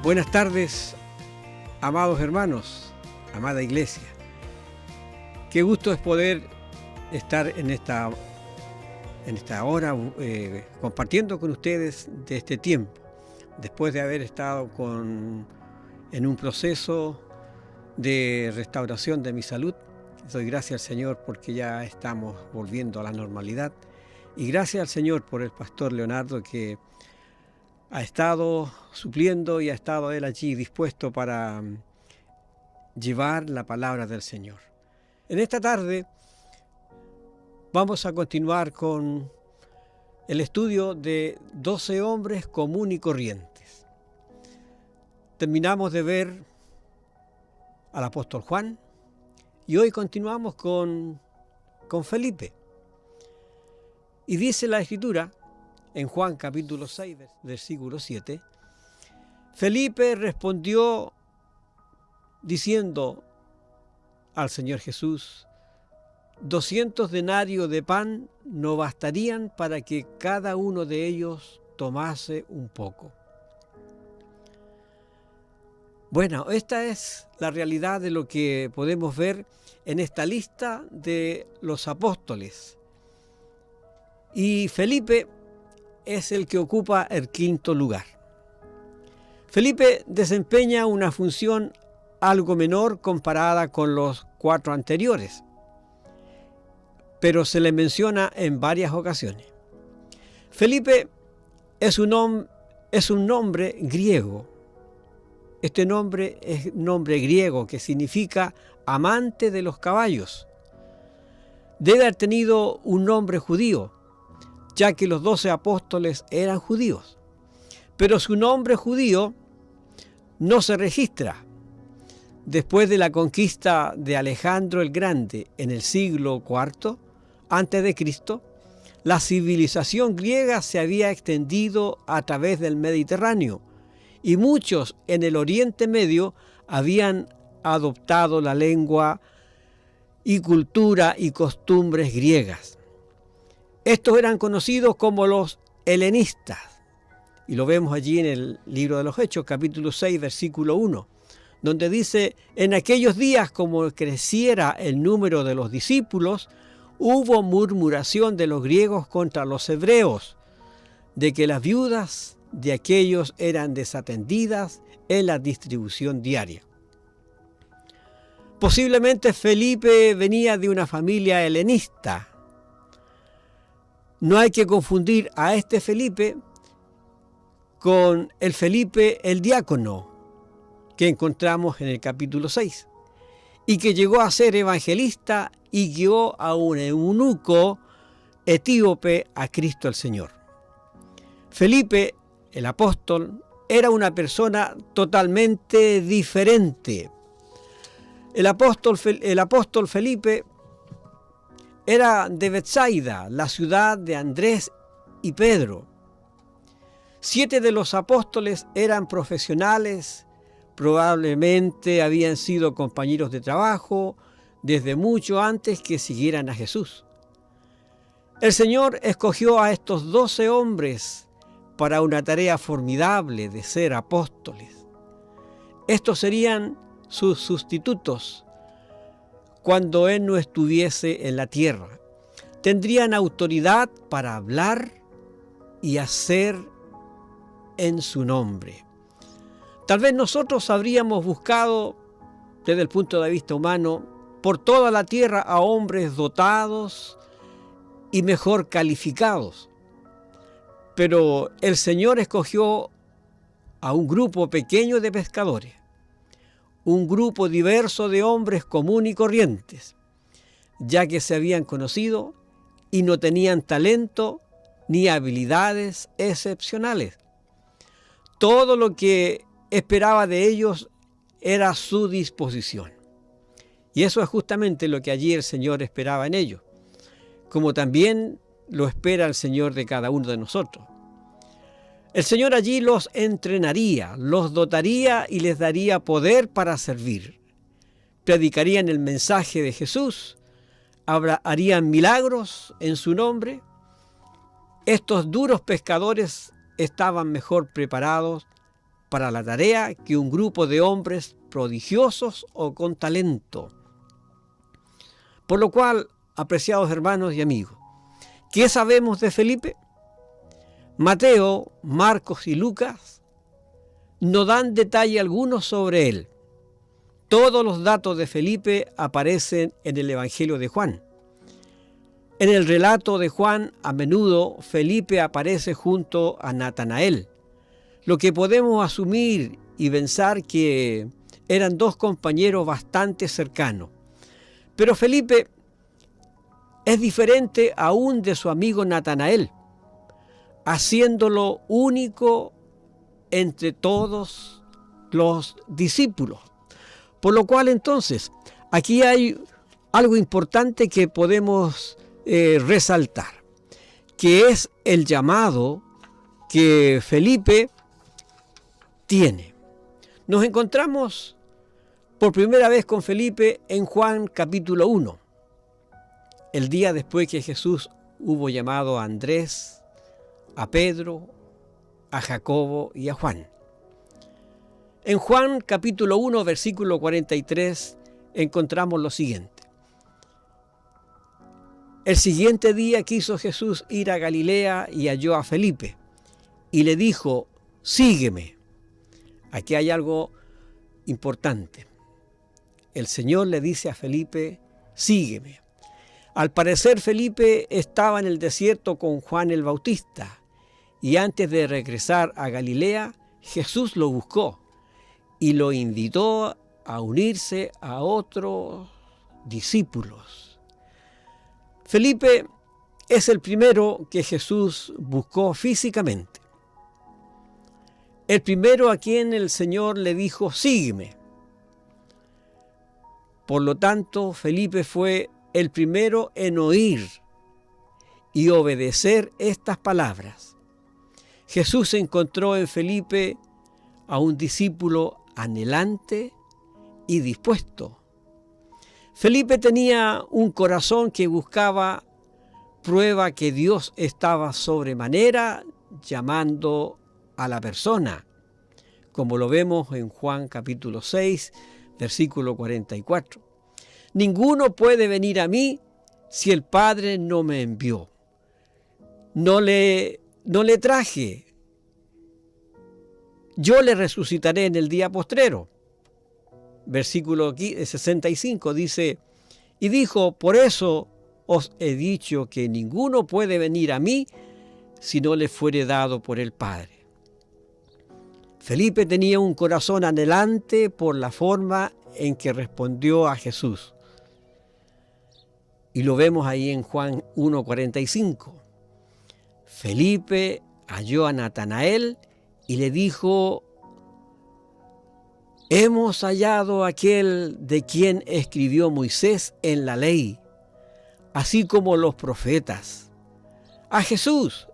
Buenas tardes, amados hermanos, amada iglesia. Qué gusto es poder estar en esta hora compartiendo con ustedes de este tiempo, después de haber estado en un proceso de restauración de mi salud. Doy gracias al Señor porque ya estamos volviendo a la normalidad, y gracias al Señor por el pastor Leonardo, que ha estado supliendo y ha estado él allí dispuesto para llevar la palabra del Señor. En esta tarde vamos a continuar con el estudio de 12 hombres común y corrientes. Terminamos de ver al apóstol Juan y hoy continuamos con Felipe. Y dice la Escritura en Juan capítulo 6, versículo 7, Felipe respondió diciendo al Señor Jesús: 200 denarios de pan no bastarían para que cada uno de ellos tomase un poco. Bueno, esta es la realidad de lo que podemos ver en esta lista de los apóstoles. Y Felipe es el que ocupa el quinto lugar. Felipe desempeña una función algo menor comparada con los 4 anteriores, pero se le menciona en varias ocasiones. Felipe es un nombre griego. Este nombre es nombre griego que significa amante de los caballos. Debe haber tenido un nombre judío, ya que los 12 apóstoles eran judíos. Pero su nombre judío no se registra. Después de la conquista de Alejandro el Grande en el siglo IV a.C., la civilización griega se había extendido a través del Mediterráneo y muchos en el Oriente Medio habían adoptado la lengua y cultura y costumbres griegas. Estos eran conocidos como los helenistas, y lo vemos allí en el libro de los Hechos, capítulo 6, versículo 1, donde dice: en aquellos días, como creciera el número de los discípulos, hubo murmuración de los griegos contra los hebreos, de que las viudas de aquellos eran desatendidas en la distribución diaria. Posiblemente Felipe venía de una familia helenista. No hay que confundir a este Felipe con el Felipe el diácono que encontramos en el capítulo 6 y que llegó a ser evangelista y guió a un eunuco etíope a Cristo el Señor. Felipe, el apóstol, era una persona totalmente diferente. El apóstol Felipe era de Betsaida, la ciudad de Andrés y Pedro. 7 de los apóstoles eran profesionales, probablemente habían sido compañeros de trabajo desde mucho antes que siguieran a Jesús. El Señor escogió a estos 12 hombres para una tarea formidable de ser apóstoles. Estos serían sus sustitutos cuando Él no estuviese en la tierra. Tendrían autoridad para hablar y hacer en su nombre. Tal vez nosotros habríamos buscado, desde el punto de vista humano, por toda la tierra a hombres dotados y mejor calificados. Pero el Señor escogió a un grupo pequeño de pescadores, un grupo diverso de hombres común y corrientes, ya que se habían conocido y no tenían talento ni habilidades excepcionales. Todo lo que esperaba de ellos era su disposición. Y eso es justamente lo que allí el Señor esperaba en ellos, como también lo espera el Señor de cada uno de nosotros. El Señor allí los entrenaría, los dotaría y les daría poder para servir. Predicarían el mensaje de Jesús, harían milagros en su nombre. Estos duros pescadores estaban mejor preparados para la tarea que un grupo de hombres prodigiosos o con talento. Por lo cual, apreciados hermanos y amigos, ¿qué sabemos de Felipe? Mateo, Marcos y Lucas no dan detalle alguno sobre él. Todos los datos de Felipe aparecen en el Evangelio de Juan. En el relato de Juan, a menudo Felipe aparece junto a Natanael, lo que podemos asumir y pensar que eran dos compañeros bastante cercanos. Pero Felipe es diferente aún de su amigo Natanael, haciéndolo único entre todos los discípulos. Por lo cual entonces, aquí hay algo importante que podemos resaltar, que es el llamado que Felipe tiene. Nos encontramos por primera vez con Felipe en Juan capítulo 1, el día después que Jesús hubo llamado a Andrés, a Pedro, a Jacobo y a Juan. En Juan capítulo 1, versículo 43, encontramos lo siguiente. El siguiente día quiso Jesús ir a Galilea y halló a Felipe y le dijo, sígueme. Aquí hay algo importante. El Señor le dice a Felipe, sígueme. Al parecer Felipe estaba en el desierto con Juan el Bautista y antes de regresar a Galilea, Jesús lo buscó y lo invitó a unirse a otros discípulos. Felipe es el primero que Jesús buscó físicamente. El primero a quien el Señor le dijo, sígueme. Por lo tanto, Felipe fue el primero en oír y obedecer estas palabras. Jesús encontró en Felipe a un discípulo anhelante y dispuesto. Felipe tenía un corazón que buscaba prueba que Dios estaba sobremanera llamando a la persona, como lo vemos en Juan capítulo 6, versículo 44. Ninguno puede venir a mí si el Padre no me envió. No le traje. Yo le resucitaré en el día postrero. Versículo 65 dice, y dijo, por eso os he dicho que ninguno puede venir a mí si no le fuere dado por el Padre. Felipe tenía un corazón anhelante por la forma en que respondió a Jesús. Y lo vemos ahí en Juan 1:45. Felipe halló a Natanael y le dijo, hemos hallado a aquel de quien escribió Moisés en la ley, así como los profetas, a Jesús,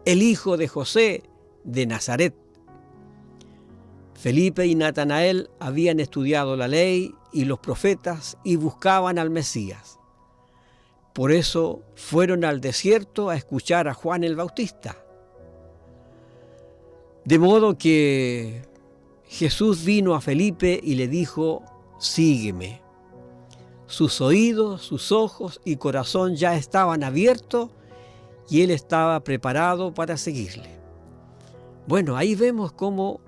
el hijo de José de Nazaret. Felipe y Natanael habían estudiado la ley y los profetas y buscaban al Mesías. Por eso fueron al desierto a escuchar a Juan el Bautista. De modo que Jesús vino a Felipe y le dijo, sígueme. Sus oídos, sus ojos y corazón ya estaban abiertos y él estaba preparado para seguirle. Bueno, ahí vemos cómo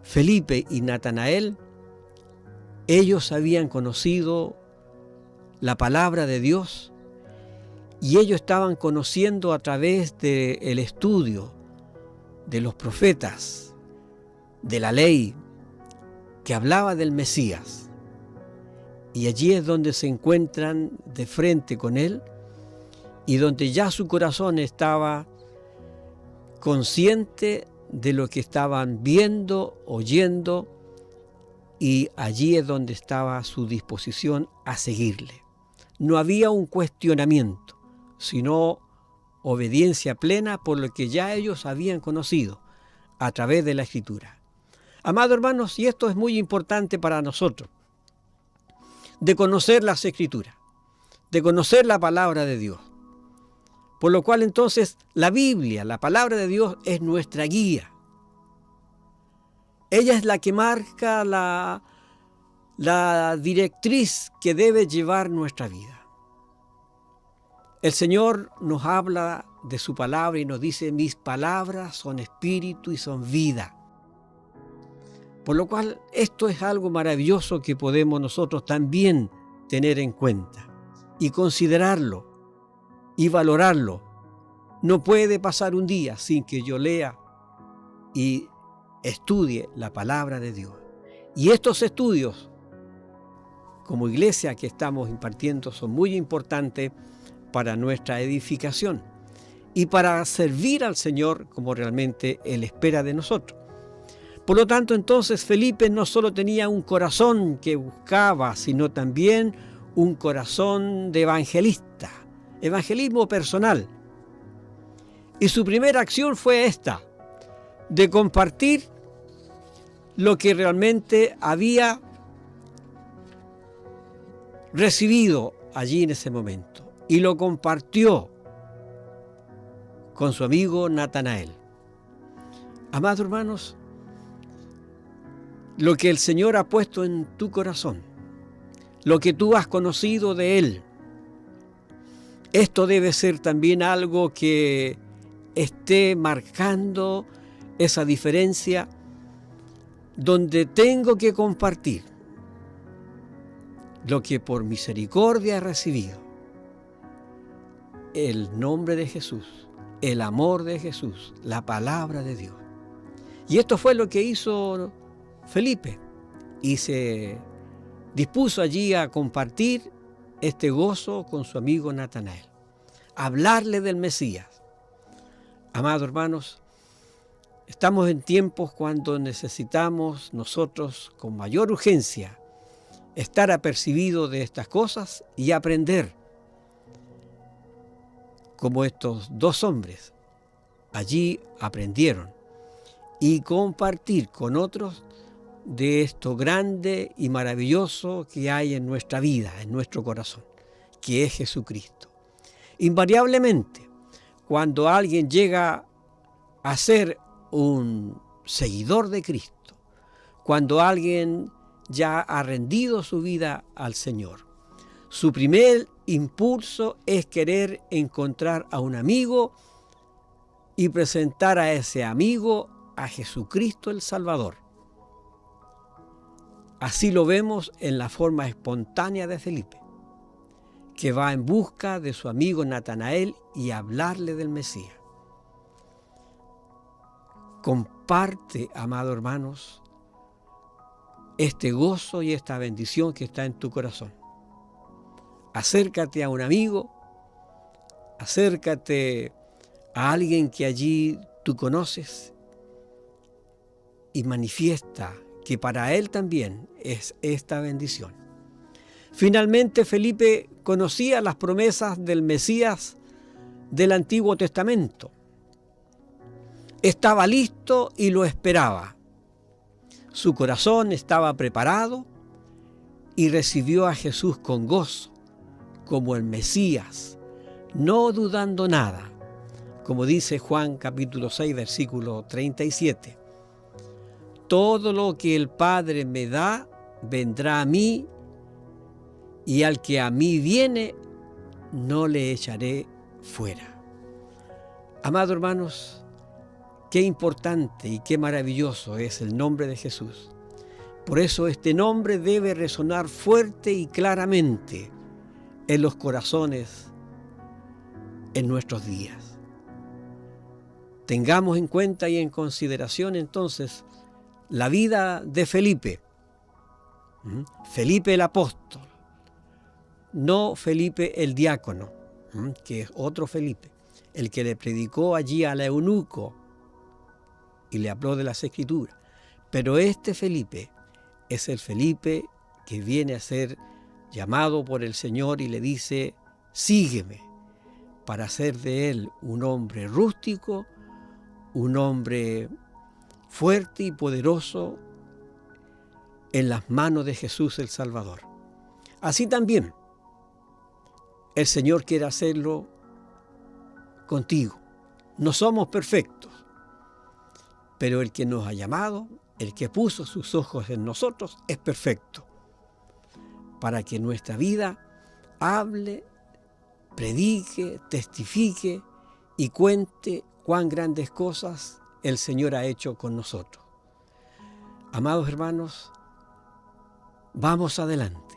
Felipe y Natanael, ellos habían conocido la palabra de Dios y ellos estaban conociendo a través del estudio de los profetas, de la ley que hablaba del Mesías. Y allí es donde se encuentran de frente con él y donde ya su corazón estaba consciente de lo que estaban viendo, oyendo, y allí es donde estaba su disposición a seguirle. No había un cuestionamiento, sino obediencia plena por lo que ya ellos habían conocido a través de la Escritura. Amados hermanos, y esto es muy importante para nosotros, de conocer las Escrituras, de conocer la palabra de Dios. Por lo cual entonces la Biblia, la palabra de Dios, es nuestra guía. Ella es la que marca la directriz que debe llevar nuestra vida. El Señor nos habla de su palabra y nos dice: mis palabras son espíritu y son vida. Por lo cual, esto es algo maravilloso que podemos nosotros también tener en cuenta y considerarlo y valorarlo. No puede pasar un día sin que yo lea y estudie la palabra de Dios. Y estos estudios, como iglesia que estamos impartiendo, son muy importantes para nuestra edificación y para servir al Señor como realmente Él espera de nosotros. Por lo tanto, entonces, Felipe no solo tenía un corazón que buscaba, sino también un corazón de evangelista, evangelismo personal. Y su primera acción fue esta, de compartir lo que realmente había recibido allí en ese momento. Y lo compartió con su amigo Natanael. Amados hermanos, lo que el Señor ha puesto en tu corazón, lo que tú has conocido de Él, esto debe ser también algo que esté marcando esa diferencia, donde tengo que compartir lo que por misericordia he recibido, el nombre de Jesús, el amor de Jesús, la palabra de Dios. Y esto fue lo que hizo Felipe, y se dispuso allí a compartir este gozo con su amigo Natanael, hablarle del Mesías. Amados hermanos, estamos en tiempos cuando necesitamos nosotros con mayor urgencia estar apercibidos de estas cosas y aprender, como estos dos hombres allí aprendieron, y compartir con otros de esto grande y maravilloso que hay en nuestra vida, en nuestro corazón, que es Jesucristo. Invariablemente, cuando alguien llega a ser un seguidor de Cristo, cuando alguien ya ha rendido su vida al Señor, su primer impulso es querer encontrar a un amigo y presentar a ese amigo a Jesucristo el Salvador. Así lo vemos en la forma espontánea de Felipe, que va en busca de su amigo Natanael y hablarle del Mesías. Comparte, amados hermanos, este gozo y esta bendición que está en tu corazón. Acércate a un amigo, acércate a alguien que allí tú conoces y manifiesta que para él también es esta bendición. Finalmente, Felipe conocía las promesas del Mesías del Antiguo Testamento. Estaba listo y lo esperaba. Su corazón estaba preparado y recibió a Jesús con gozo, como el Mesías, no dudando nada, como dice Juan capítulo 6, versículo 37. Todo lo que el Padre me da, vendrá a mí, y al que a mí viene, no le echaré fuera. Amados hermanos, qué importante y qué maravilloso es el nombre de Jesús. Por eso este nombre debe resonar fuerte y claramente en los corazones en nuestros días. Tengamos en cuenta y en consideración entonces la vida de Felipe. Felipe el apóstol, no Felipe el diácono, que es otro Felipe, el que le predicó allí al eunuco y le habló de las Escrituras. Pero este Felipe es el Felipe que viene a ser llamado por el Señor y le dice: sígueme, para hacer de él un hombre rústico, un hombre fuerte y poderoso en las manos de Jesús el Salvador. Así también el Señor quiere hacerlo contigo. No somos perfectos, pero el que nos ha llamado el que puso sus ojos en nosotros, es perfecto, para que nuestra vida hable, predique, testifique y cuente cuán grandes cosas el Señor ha hecho con nosotros. Amados hermanos, vamos adelante.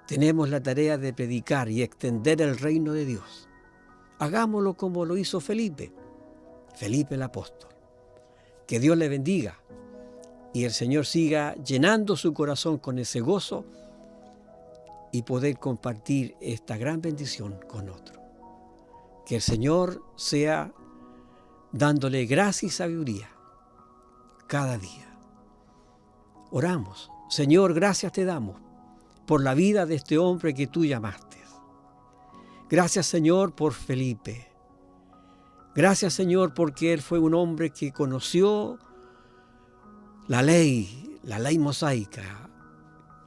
Tenemos la tarea de predicar y extender el reino de Dios. Hagámoslo como lo hizo Felipe el apóstol. Que Dios le bendiga y el Señor siga llenando su corazón con ese gozo y poder compartir esta gran bendición con otro. Que el Señor sea dándole gracia y sabiduría cada día. Oramos. Señor, gracias te damos por la vida de este hombre que tú llamaste. Gracias, Señor, por Felipe. Gracias, Señor, porque él fue un hombre que conoció la ley mosaica,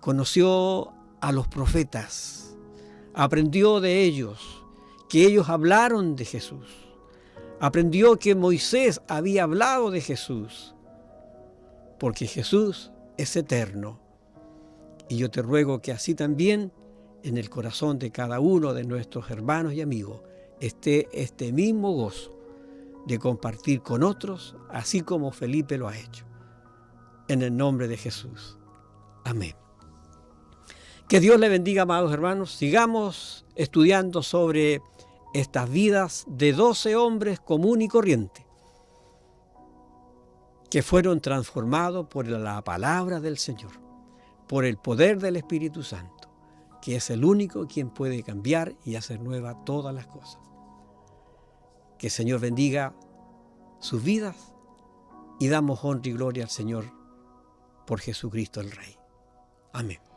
conoció a los profetas, aprendió de ellos, que ellos hablaron de Jesús, aprendió que Moisés había hablado de Jesús, porque Jesús es eterno. Y yo te ruego que así también en el corazón de cada uno de nuestros hermanos y amigos esté este mismo gozo de compartir con otros, así como Felipe lo ha hecho. En el nombre de Jesús. Amén. Que Dios le bendiga, amados hermanos. Sigamos estudiando sobre estas vidas de 12 hombres común y corriente que fueron transformados por la palabra del Señor, por el poder del Espíritu Santo, que es el único quien puede cambiar y hacer nuevas todas las cosas. Que el Señor bendiga sus vidas y damos honra y gloria al Señor por Jesucristo el Rey. Amén.